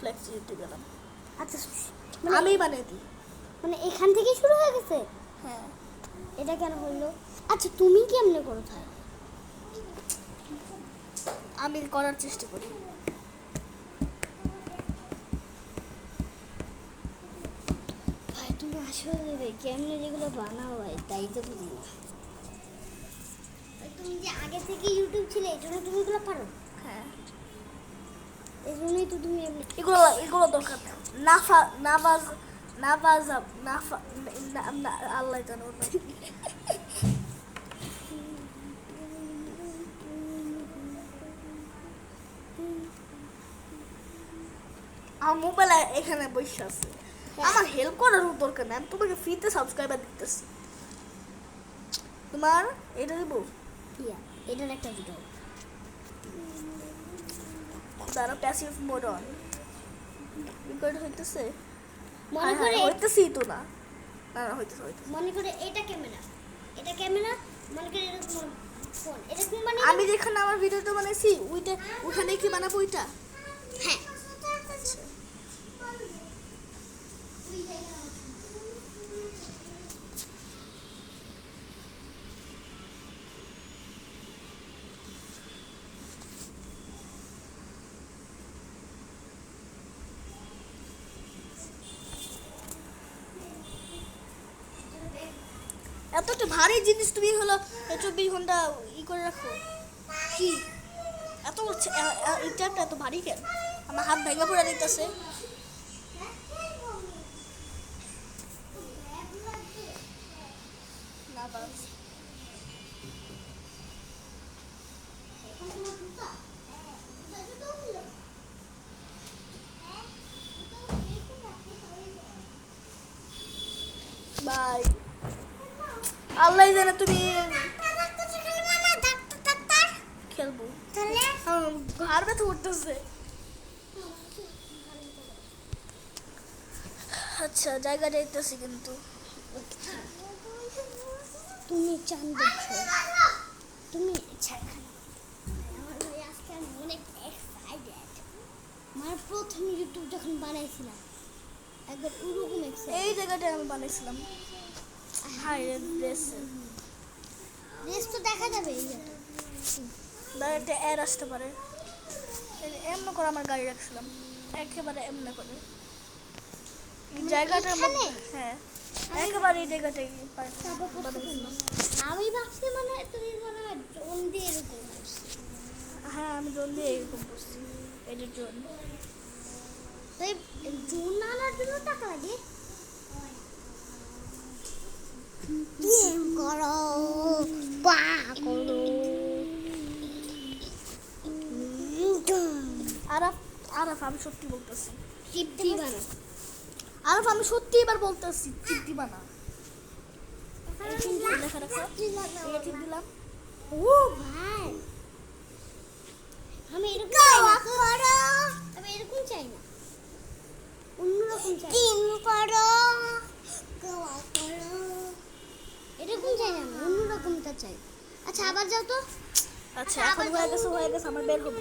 Flakes দিতে গেলাম। আচ্ছা আমি বানিয়ে দিই। মানে এখান থেকে শুরু হয়ে গেছে? হ্যাঁ। এটা কেন হলো? আচ্ছা তুমি কেমনে করো তাই? আমি করার চেষ্টা করি। ভাই তুমি আসলে কেমনে যেগুলো বানাও ভাই তাই তো বুঝি না। তুমি যে আগে থেকে ইউটিউব ছিল এই জন্য তুমি এগুলো পারো? হ্যাঁ, এই জন্যই তো তুমি এগুলো দরকার নেই। নাফা নামাজ নামাজ নাফা আল্লাহ জানো। আমার মোবাইল এখানে বসে আছে। আমার হেল্প করার দরকার নেই, আমি তোমাকে ফ্রিতে সাবস্ক্রাইবার দিতেছি। তোমার এটা দেবো। এটার একটা ভিডিও তারা প্যাসিভ মোড অন রেকর্ড হইতেছে। মনে করে হইতেছি তো না, না না হইতেছে। মনে করে এটা ক্যামেরা মনে করে এরকম ফোন এরকম মানে আমি যেখানে আমার ভিডিওটা বানাইছি ওইখানে কি বানাবো ওইটা? হ্যাঁ। এতটা ভারী জিনিস তুমি হলো 24 ঘন্টা করে রাখো কি? এটা এত ভারী কেন? আমার হাত ভেঙে পড়ে দিতেছে। না বাস বাই। আল্লাহ জানে তুমি খেলবো। ঘর ব্যথা উঠতেছে। আচ্ছা জায়গা যাইতেছি কিন্তু। তুমি চান দেখছো তুমি আজকে আমি অনেক এক্সাইটেড। আমার প্রথম ইউটিউব যখন বানাইছিলাম একবার ওরকম এই জায়গাটা আমি বানাইছিলাম। হাই রেস তো দেখা যাবে একটা এর আসতে পারে। এমন করে আমার গাড়ি রাখছিলাম একেবারে এমন করে এই জায়গাটার মধ্যে। হ্যাঁ একেবারে এই জায়গাটাই আমি ভাবছি মানে তুমি মনে হয় ড্রোন দিয়ে এরকম করছি। হ্যাঁ আমি ড্রোন দিয়ে এরকম করছি। এটা ড্রোন। তাই ড্রোন আনার জন্য টাকা লাগে? করো বা করো আরাফ আমি সত্যি বলতেছি চিপটি বানা। আরাফ আমি সত্যি এবার বলতেছি চিপ দিবা না। লেখা রাখো ঠিক দিলাম। ও ভাই আমি এরকম চাই না অন্যরকম চাই। এরকম চাই না অন্যরকমটা চাই। আচ্ছা আবার যাও তো। আচ্ছা এখন হয়ে গেছে আমার বের হবো।